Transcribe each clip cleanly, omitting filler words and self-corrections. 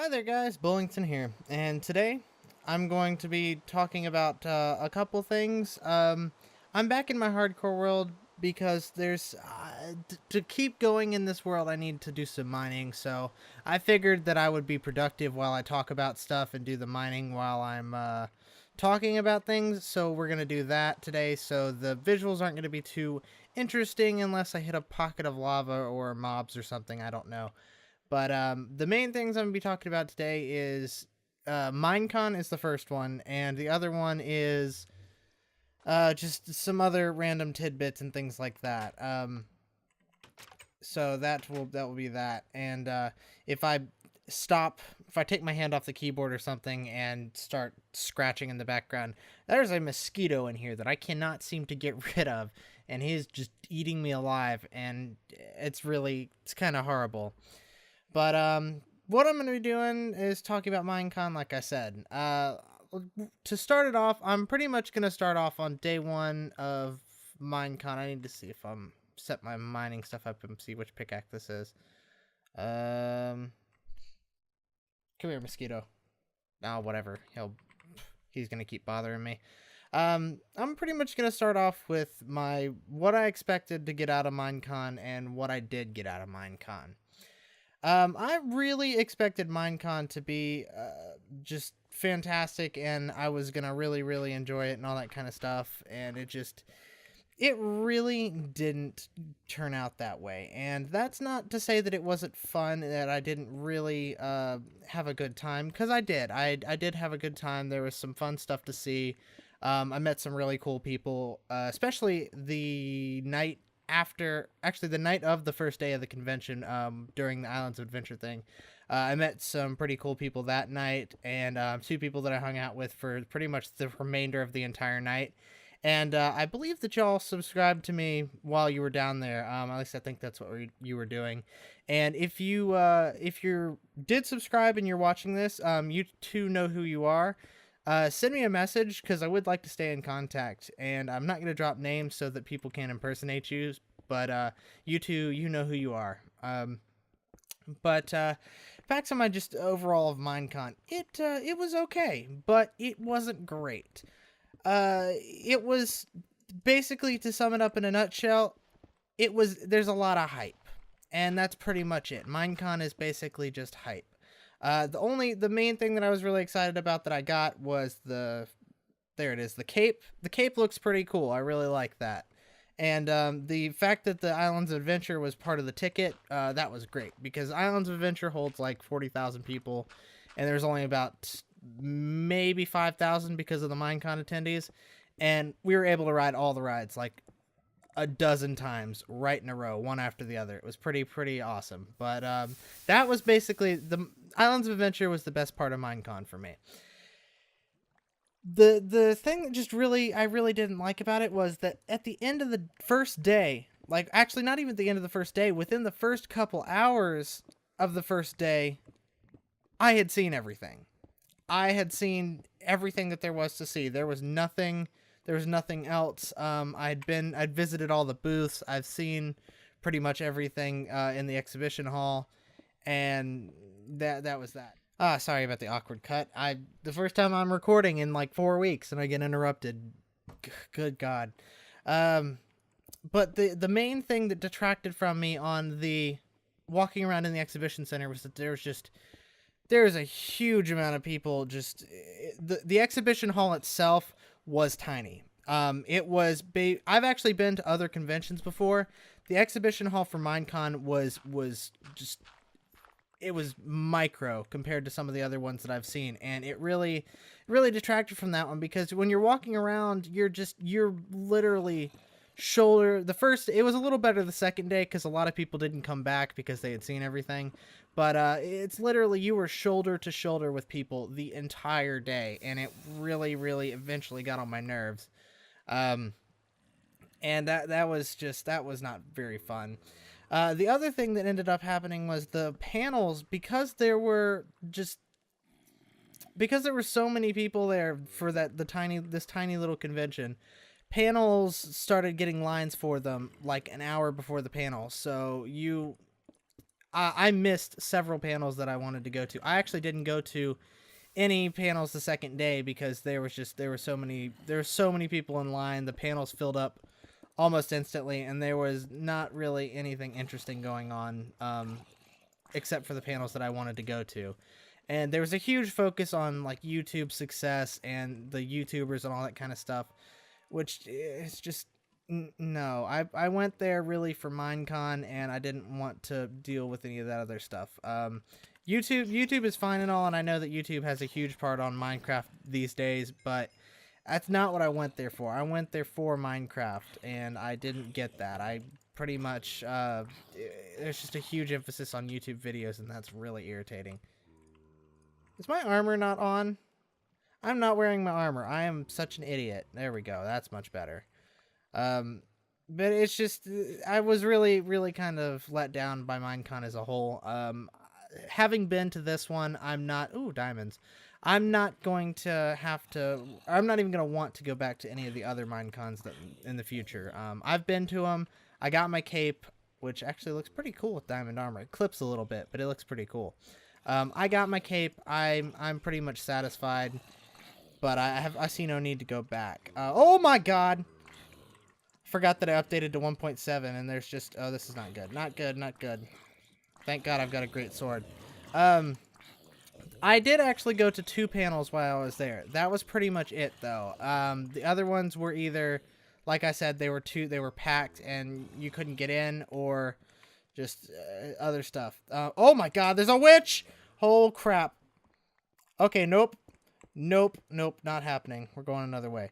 Hi there guys, Bowlington here, and today I'm going to be talking about a couple things. I'm back in my hardcore world because to keep going in this world I need to do some mining, so I figured that I would be productive while I talk about stuff and do the mining while I'm talking about things, so we're going to do that today, so the visuals aren't going to be too interesting unless I hit a pocket of lava or mobs or something, I don't know. But the main things I'm going to be talking about today is Minecon is the first one, and the other one is just some other random tidbits and things like that. So that will be that. And if I if I take my hand off the keyboard or something and start scratching in the background, there's a mosquito in here that I cannot seem to get rid of, and he's just eating me alive, and it's kind of horrible. But what I'm going to be doing is talking about Minecon, like I said. To start it off, I'm pretty much going to start off on day one of Minecon. I need to see if I'm set my mining stuff up and see which pickaxe this is. Come here, mosquito. Oh, whatever. He's going to keep bothering me. I'm pretty much going to start off with what I expected to get out of Minecon and what I did get out of Minecon. I really expected Minecon to be just fantastic, and I was gonna really enjoy it and all that kind of stuff, and it really didn't turn out that way. And that's not to say that it wasn't fun, that I didn't really have a good time, because I did. I did have a good time. There was some fun stuff to see. I met some really cool people, especially the night the night of the first day of the convention, during the Islands of Adventure thing. I met some pretty cool people that night, and two people that I hung out with for pretty much the remainder of the entire night. And I believe that y'all subscribed to me while you were down there. At least I think that's what you were doing. And if you did subscribe and you're watching this, you too know who you are. Send me a message, because I would like to stay in contact, and I'm not going to drop names so that people can't impersonate you, but you two, you know who you are. But back to my just overall of Minecon. It was okay, but it wasn't great. It was basically, to sum it up in a nutshell, there's a lot of hype, and that's pretty much it. Minecon is basically just hype. The main thing that I was really excited about that I got was there it is, the cape. The cape looks pretty cool. I really like that. And the fact that the Islands of Adventure was part of the ticket, that was great, because Islands of Adventure holds like 40,000 people, and there's only about maybe 5,000 because of the Minecon attendees, and we were able to ride all the rides like a dozen times right in a row, one after the other. It was pretty awesome. But that was basically the Islands of Adventure was the best part of Minecon for me. The thing that just I really didn't like about it was that at the end of the first day, like actually not even the end of the first day, within the first couple hours of the first day, I had seen everything. I had seen everything that there was to see. There was nothing else. I'd visited all the booths. I've seen pretty much everything in the exhibition hall, and that was that. Sorry about the awkward cut. The first time I'm recording in like 4 weeks, and I get interrupted. Good God. But the main thing that detracted from me on the walking around in the exhibition center was that there's a huge amount of people. Just the exhibition hall itself was tiny. I've actually been to other conventions before. The exhibition hall for Minecon was just, it was micro compared to some of the other ones that I've seen, and it really detracted from that one, because when you're walking around, you're literally it was a little better the second day, because a lot of people didn't come back because they had seen everything, but it's literally, you were shoulder to shoulder with people the entire day, and it really eventually got on my nerves. And that was not very fun. The other thing that ended up happening was the panels, because there were so many people there for this tiny little convention. Panels started getting lines for them like an hour before the panel, so I missed several panels that I wanted to go to. I actually didn't go to any panels the second day because there were so many people in line. The panels filled up almost instantly, and there was not really anything interesting going on, except for the panels that I wanted to go to. And there was a huge focus on like YouTube success and the YouTubers and all that kind of stuff, which is just no. I went there really for Minecon, and I didn't want to deal with any of that other stuff. YouTube is fine and all, and I know that YouTube has a huge part on Minecraft these days, but that's not what I went there for. I went there for Minecraft, and I didn't get that. I pretty much there's just a huge emphasis on YouTube videos, and that's really irritating. Is my armor not on? I'm not wearing my armor. I am such an idiot. There we go. That's much better. But it's just, I was really, really kind of let down by Minecon as a whole. Having been to this one, I'm not, ooh, diamonds. I'm not going to have to, I'm not even going to want to go back to any of the other Minecons that in the future. I've been to them. I got my cape, which actually looks pretty cool with diamond armor. It clips a little bit, but it looks pretty cool. I got my cape. I'm pretty much satisfied, but I see no need to go back. Oh my god! Forgot that I updated to 1.7, and there's just, oh, this is not good. Not good, not good. Thank God I've got a great sword. I did actually go to 2 panels while I was there. That was pretty much it, though. The other ones were either, like I said, they were packed and you couldn't get in, or just other stuff. Oh my god, there's a witch! Oh crap. Okay, nope. Nope, not happening. We're going another way.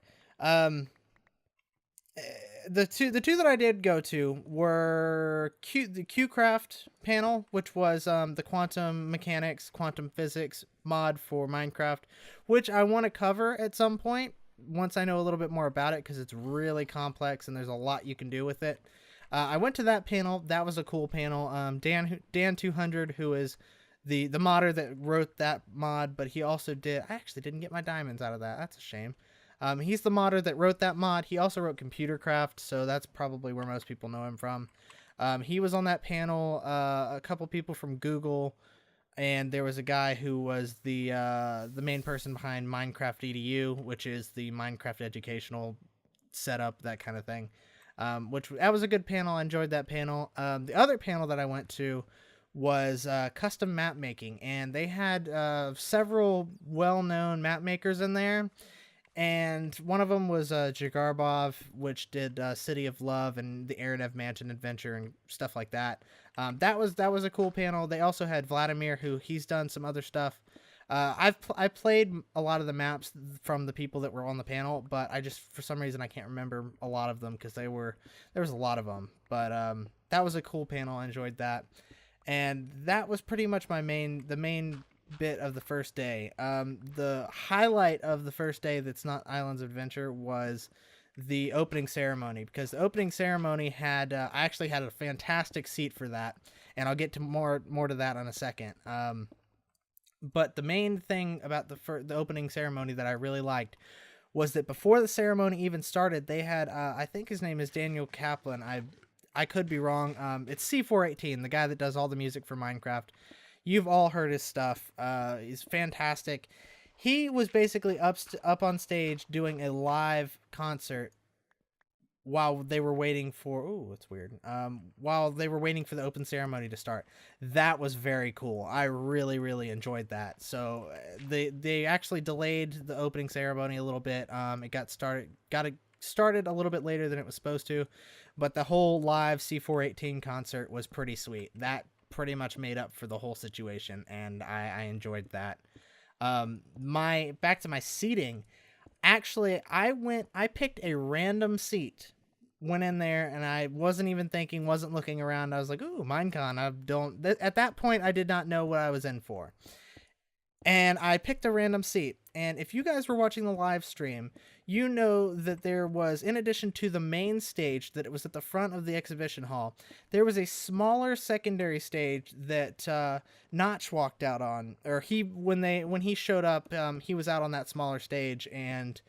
The two that I did go to were the QCraft panel, which was the quantum mechanics, quantum physics mod for Minecraft, which I want to cover at some point once I know a little bit more about it, because it's really complex and there's a lot you can do with it. I went to that panel. That was a cool panel. Dan 200, who is the modder that wrote that mod, but he also did, I actually didn't get my diamonds out of that. That's a shame. He's the modder that wrote that mod. He also wrote Computercraft, so that's probably where most people know him from. He was on that panel. A couple people from Google, and there was a guy who was the main person behind Minecraft EDU, which is the Minecraft educational setup, that kind of thing. That was a good panel. I enjoyed that panel. The other panel that I went to was custom map making, and they had several well-known map makers in there, and one of them was Jagarbov, which did City of Love and the Aerodev Mansion Adventure and stuff like that. That was a cool panel. They also had Vladimir, who he's done some other stuff. I played a lot of the maps from the people that were on the panel, but I just, for some reason, I can't remember a lot of them because there was a lot of them. But that was a cool panel. I enjoyed that, and that was pretty much the main bit of the first day. The highlight of the first day that's not Islands of Adventure was the opening ceremony, because the opening ceremony had I actually had a fantastic seat for that, and I'll get to more to that in a second. But the main thing about the opening ceremony that I really liked was that before the ceremony even started, they had, I think his name is Daniel Kaplan. I could be wrong. It's C418, the guy that does all the music for Minecraft. You've all heard his stuff. He's fantastic. He was basically up on stage doing a live concert while they were waiting for, ooh, that's weird. While they were waiting for the open ceremony to start. That was very cool. I really, really enjoyed that. So they actually delayed the opening ceremony a little bit. It got started a little bit later than it was supposed to, but the whole live C418 concert was pretty sweet. That pretty much made up for the whole situation, and I enjoyed that. Back to my seating. Actually, I picked a random seat, went in there, and I wasn't even thinking, wasn't looking around. I was like, ooh, Minecon. At that point, I did not know what I was in for. And I picked a random seat. And if you guys were watching the live stream, you know that there was, in addition to the main stage that it was at the front of the exhibition hall, there was a smaller secondary stage that Notch walked out on. Or when he showed up, he was out on that smaller stage, and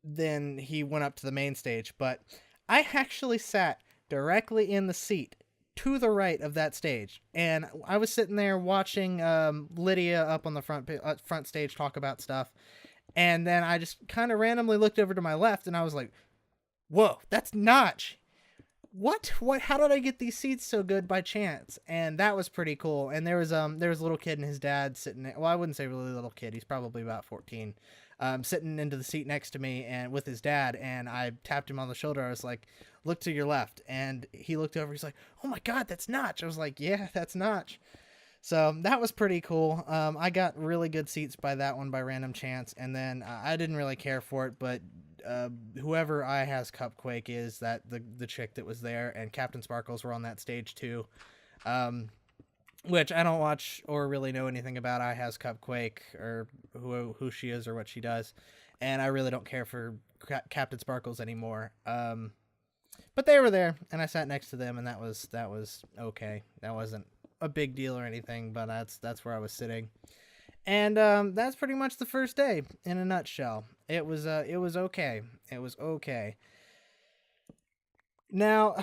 then he went up to the main stage. But I actually sat directly in the seat to the right of that stage, and I was sitting there watching Lydia up on the front stage talk about stuff, and then I just kind of randomly looked over to my left, and I was like, "Whoa, that's Notch! What? How did I get these seats so good by chance?" And that was pretty cool. And there was a little kid and his dad sitting there. Well, I wouldn't say really little kid. He's probably about 14, sitting into the seat next to me and with his dad. And I tapped him on the shoulder. I was like, "Look to your left." And he looked over. He's like, "Oh my God, that's Notch." I was like, "Yeah, that's Notch." So that was pretty cool. I got really good seats by that one by random chance. And then I didn't really care for it, but whoever I Has Cupquake is, that the chick that was there, and Captain Sparkles were on that stage too, which I don't watch or really know anything about I Has Cupquake or who she is or what she does, and I really don't care for Captain Sparkles anymore. But they were there, and I sat next to them, and that was okay. That wasn't a big deal or anything, but that's where I was sitting. And that's pretty much the first day in a nutshell. It was okay. It was okay. Now,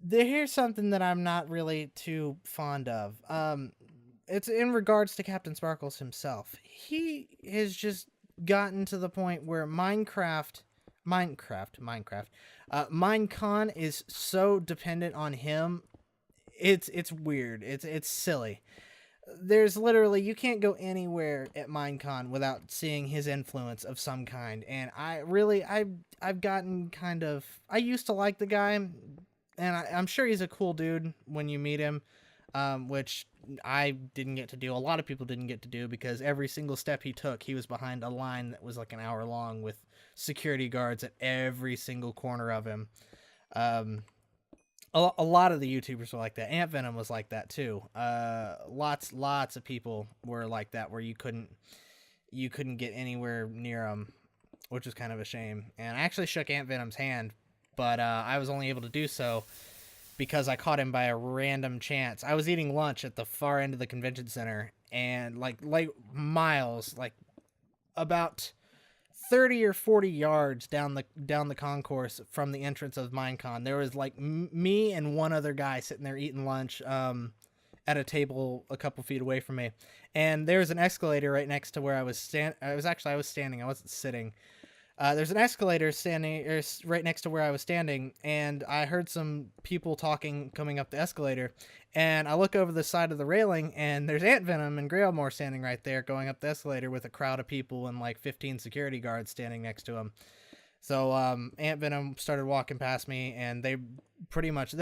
here's something that I'm not really too fond of. It's in regards to Captain Sparkles himself. He has just gotten to the point where Minecon is so dependent on him. It's weird. It's silly. There's literally, you can't go anywhere at Minecon without seeing his influence of some kind. And I've gotten kind of, I used to like the guy, and I'm sure he's a cool dude when you meet him, which I didn't get to do. A lot of people didn't get to do, because every single step he took, he was behind a line that was like an hour long with security guards at every single corner of him. A lot of the YouTubers were like that. Ant Venom was like that too. Lots of people were like that, where you couldn't get anywhere near them, which was kind of a shame. And I actually shook Ant Venom's hand, but I was only able to do so because I caught him by a random chance. I was eating lunch at the far end of the convention center, and like miles, like about 30 or 40 yards down the concourse from the entrance of Minecon, there was like me and one other guy sitting there eating lunch at a table a couple feet away from me, and there was an escalator right next to where I was standing. I was standing. I wasn't sitting. There's an escalator right next to where I was standing, and I heard some people talking coming up the escalator, and I look over the side of the railing, and there's Ant Venom and Grailmore standing right there going up the escalator with a crowd of people and like 15 security guards standing next to him. So Ant Venom started walking past me, and they pretty much,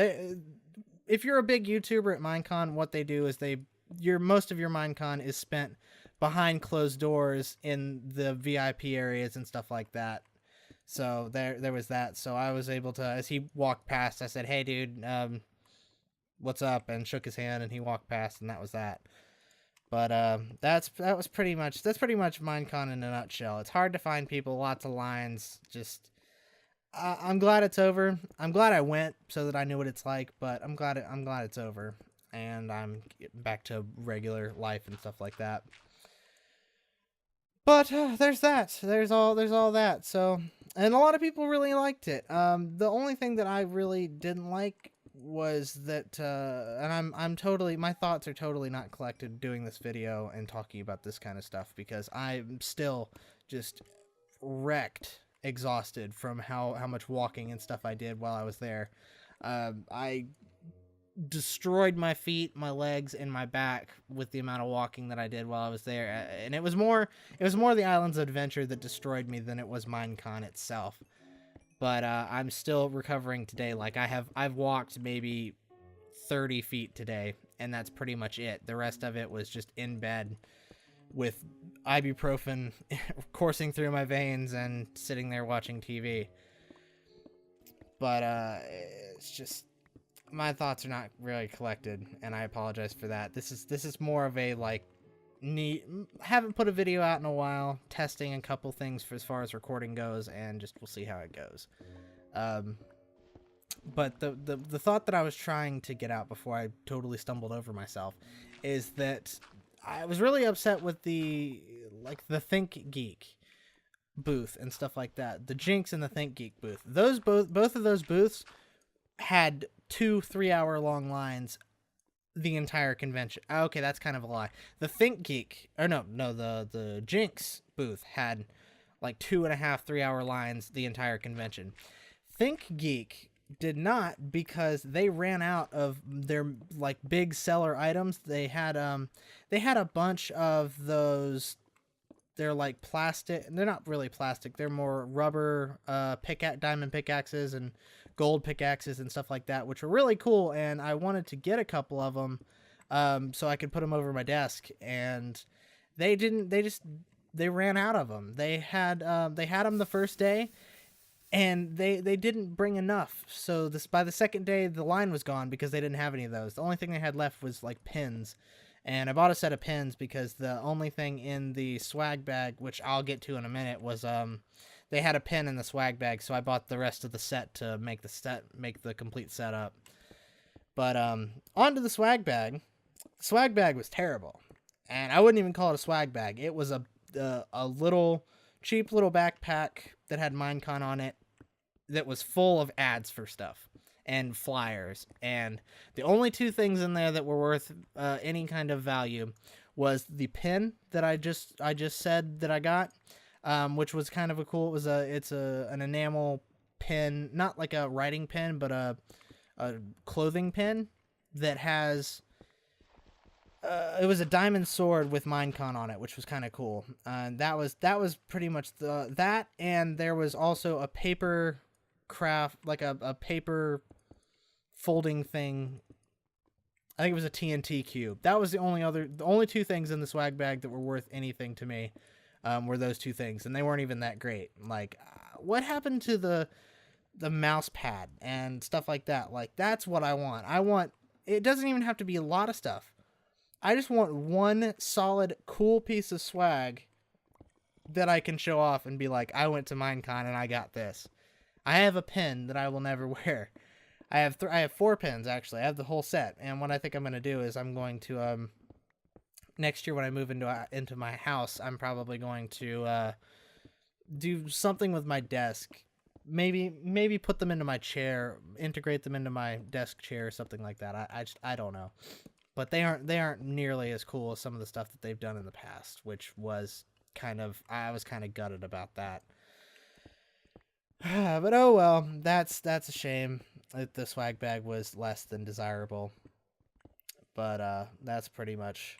if you're a big YouTuber at Minecon, what they do is most of your Minecon is spent behind closed doors in the VIP areas and stuff like that. So there was that. So I was able to, as he walked past, I said, "Hey dude, what's up?" and shook his hand, and he walked past, and that was that. But that's pretty much Minecon in a nutshell. It's hard to find people, lots of lines. Just I'm glad it's over. I'm glad I went so that I knew what it's like, but I'm glad it's over, and I'm getting back to regular life and stuff like that. But there's that. There's all that. So, and a lot of people really liked it. The only thing that I really didn't like was that, and I'm totally, my thoughts are totally not collected doing this video and talking about this kind of stuff, because I'm still just wrecked, exhausted from how much walking and stuff I did while I was there. I destroyed my feet, my legs, and my back with the amount of walking that I did while I was there, and it was more the Islands of Adventure that destroyed me than it was Minecon itself. But I'm still recovering today. Like I've walked maybe 30 feet today, and that's pretty much it. The rest of it was just in bed with ibuprofen coursing through my veins and sitting there watching TV. But it's just, my thoughts are not really collected, and I apologize for that. This is more of a like haven't put a video out in a while, testing a couple things for as far as recording goes, and just we'll see how it goes. But the thought that I was trying to get out before I totally stumbled over myself is that I was really upset with the Think Geek booth and stuff like that. The Jinx and the Think Geek booth. Both of those booths had 2 3 hour long lines the entire convention. Okay, that's kind of a lie. The Think Geek, or no, the Jinx booth had like 2.5 3 hour lines the entire convention. Think Geek did not, because they ran out of their like big seller items. They had a bunch of those. They're like plastic. They're not really plastic. They're more rubber diamond pickaxes and gold pickaxes and stuff like that, which were really cool. And I wanted to get a couple of them so I could put them over my desk. And they didn't. They ran out of them. They had them the first day, and they didn't bring enough. So by the second day, the line was gone because they didn't have any of those. The only thing they had left was like pins. And I bought a set of pins because the only thing in the swag bag, which I'll get to in a minute, was they had a pin in the swag bag, so I bought the rest of the set to make the complete setup. But onto the swag bag. The swag bag was terrible, and I wouldn't even call it a swag bag. It was a little cheap little backpack that had Minecon on it that was full of ads for stuff and flyers, and the only two things in there that were worth any kind of value was the pin that I just said that I got, which was kind of a cool. It's an enamel pin, not like a writing pin, but a clothing pin that has. It was a diamond sword with Minecon on it, which was kind of cool. That was pretty much that, and there was also a paper craft, like a paper folding thing. I think it was a TNT cube. That was the only two things in the swag bag that were worth anything to me. Were those two things, and they weren't even that great. Like, what happened to the mouse pad and stuff like that? Like, that's what I want. It doesn't even have to be a lot of stuff. I just want one solid, cool piece of swag that I can show off and be like, I went to Minecon and I got this. I have a pin that I will never wear. I have 4 pins, actually. I have the whole set. And what I think I'm going to do is I'm going to, next year when I move into my house, I'm probably going to do something with my desk. Maybe put them into my chair, integrate them into my desk chair or something like that. I don't know. But they aren't nearly as cool as some of the stuff that they've done in the past, which was I was kind of gutted about that. But oh well, that's a shame that the swag bag was less than desirable. But that's pretty much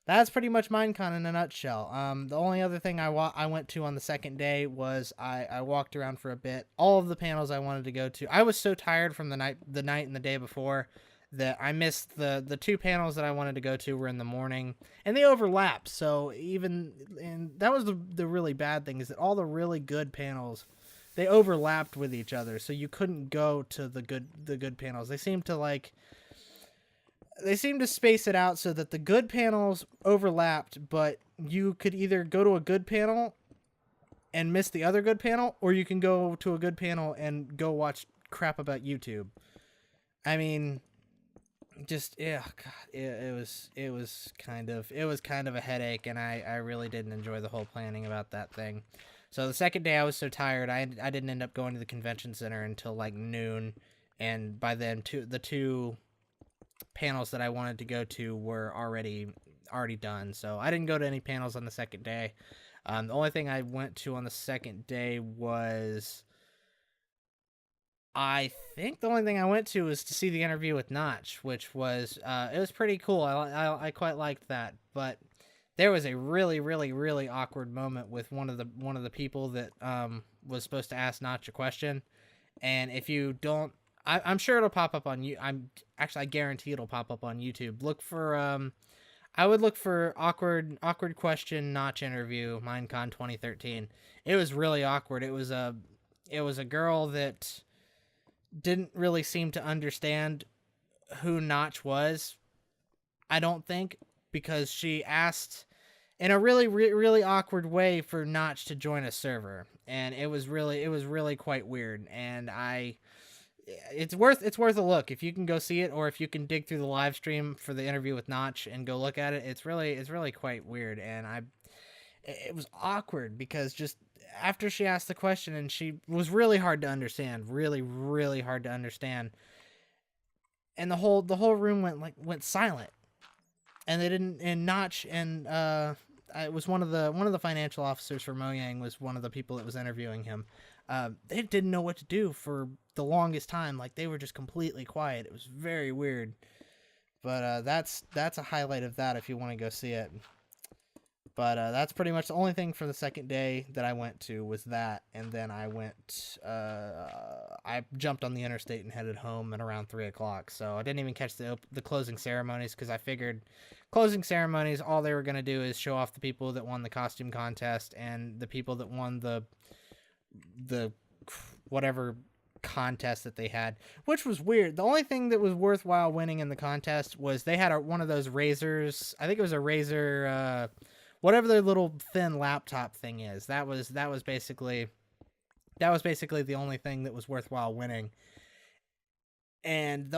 Minecon in a nutshell. The only other thing I went to on the second day was I walked around for a bit. All of the panels I wanted to go to. I was so tired from the night and the day before that I missed the 2 panels that I wanted to go to were in the morning, and they overlapped. So and that was the really bad thing, is that all the really good panels, they overlapped with each other, so you couldn't go to the good panels. They seemed to space it out so that the good panels overlapped, but you could either go to a good panel and miss the other good panel, or you can go to a good panel and go watch crap about YouTube. I mean, just God, it was kind of a headache, and I really didn't enjoy the whole planning about that thing. So the second day I was so tired, I didn't end up going to the convention center until like noon, and by then the 2 panels that I wanted to go to were already done. So I didn't go to any panels on the second day. The only thing I went to on the second day was, I think the only thing I went to was to see the interview with Notch, which was it was pretty cool. I quite liked that, but there was a really, really, really awkward moment with one of the people that was supposed to ask Notch a question, and if you don't, I'm sure it'll pop up on you. I guarantee it'll pop up on YouTube. Look for I would look for awkward question Notch interview Minecon 2013. It was really awkward. It was a girl that didn't really seem to understand who Notch was, I don't think, because she asked in a really, really awkward way for Notch to join a server, and it was really quite weird. And it's worth a look if you can go see it, or if you can dig through the live stream for the interview with Notch and go look at it. It's really quite weird, and it was awkward because just after she asked the question, and she was really hard to understand, really, really hard to understand. And the whole room went silent. And they didn't, and Notch and it was one of the financial officers for Mojang was one of the people that was interviewing him. They didn't know what to do for the longest time. Like, they were just completely quiet. It was very weird. But that's a highlight of that if you want to go see it. But that's pretty much the only thing for the second day that I went to was that. And then I jumped on the interstate and headed home at around 3 o'clock. So I didn't even catch the closing ceremonies because I figured closing ceremonies, all they were going to do is show off the people that won the costume contest and the people that won the whatever contest that they had, which was weird. The only thing that was worthwhile winning in the contest was they had one of those razors. I think it was a Razer, whatever their little thin laptop thing is. That was basically the only thing that was worthwhile winning. And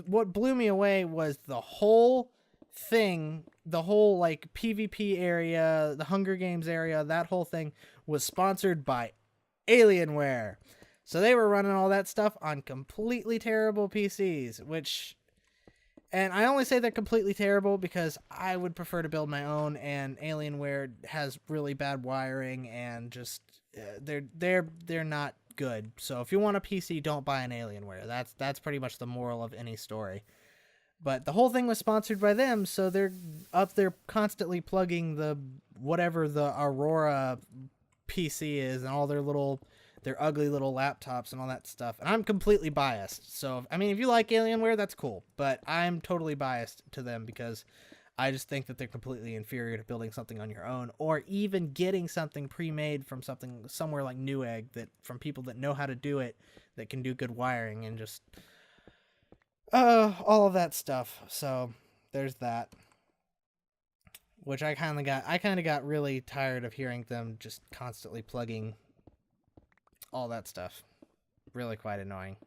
what blew me away was the whole thing, the whole like PvP area, the Hunger Games area, that whole thing was sponsored by Alienware. So they were running all that stuff on completely terrible PCs, and I only say they're completely terrible because I would prefer to build my own, and Alienware has really bad wiring and just they're not good. So if you want a PC, don't buy an Alienware. That's pretty much the moral of any story. But the whole thing was sponsored by them, so they're up there constantly plugging whatever the Aurora PC is and all their ugly little laptops and all that stuff. And I'm completely biased. So, I mean, if you like Alienware, that's cool. But I'm totally biased to them because I just think that they're completely inferior to building something on your own, or even getting something pre-made from somewhere like Newegg, from people that know how to do it, that can do good wiring and just all of that stuff. So there's that. Which I kind of got really tired of hearing them just constantly plugging all that stuff. Really quite annoying.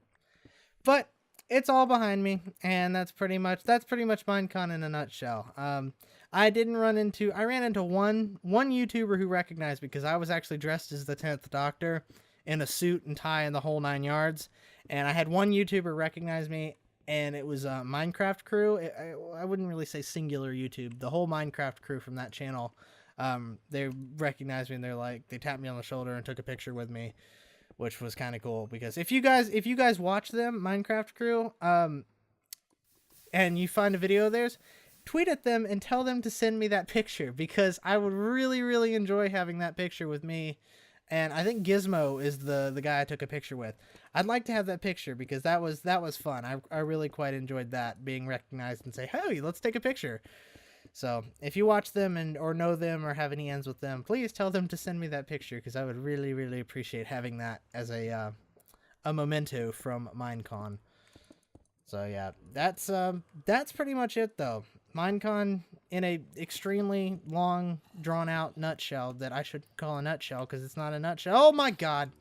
But it's all behind me, and that's pretty much Minecon in a nutshell. I ran into one YouTuber who recognized me because I was actually dressed as the 10th Doctor in a suit and tie and the whole 9 yards. And I had one YouTuber recognize me, and it was a Minecraft crew. I wouldn't really say singular YouTube. The whole Minecraft crew from that channel, they recognized me, and they tapped me on the shoulder and took a picture with me, which was kind of cool. Because if you guys watch them, Minecraft crew, and you find a video of theirs, tweet at them and tell them to send me that picture, because I would really, really enjoy having that picture with me. And I think Gizmo is the guy I took a picture with. I'd like to have that picture because that was fun. I really quite enjoyed that, being recognized and say, hey, let's take a picture. So if you watch them or know them or have any ends with them, please tell them to send me that picture, because I would really, really appreciate having that as a memento from Minecon. So yeah, that's pretty much it though. Minecon in a extremely long, drawn-out nutshell that I should call a nutshell because it's not a nutshell. Oh my god!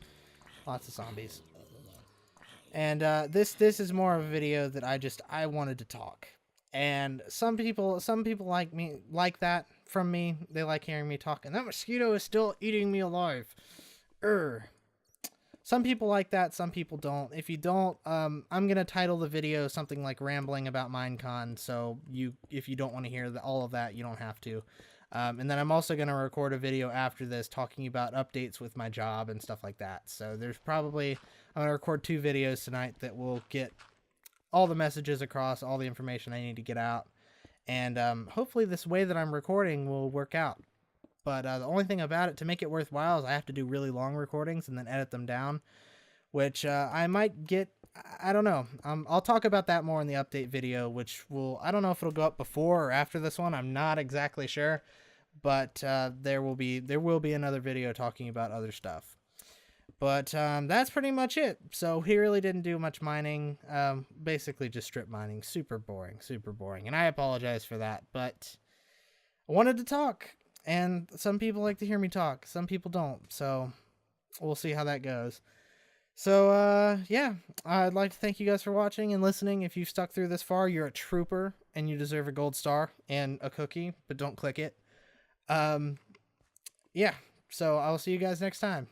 Lots of zombies. And this is more of a video that I wanted to talk. And some people like that from me. They like hearing me talk. And that mosquito is still eating me alive. Some people like that, some people don't. If you don't, I'm going to title the video something like Rambling About Minecon, so if you don't want to hear all of that, you don't have to. And then I'm also going to record a video after this talking about updates with my job and stuff like that. So I'm going to record 2 videos tonight that will get all the messages across, all the information I need to get out. And hopefully this way that I'm recording will work out. But the only thing about it, to make it worthwhile, is I have to do really long recordings and then edit them down, which I might get. I don't know. I'll talk about that more in the update video, which I don't know if it'll go up before or after this one. I'm not exactly sure, but there will be another video talking about other stuff. But that's pretty much it. So he really didn't do much mining. Basically just strip mining. Super boring, super boring. And I apologize for that, but I wanted to talk. And some people like to hear me talk. Some people don't. So we'll see how that goes. So, yeah. I'd like to thank you guys for watching and listening. If you've stuck through this far, you're a trooper. And you deserve a gold star and a cookie. But don't click it. Yeah. So I'll see you guys next time.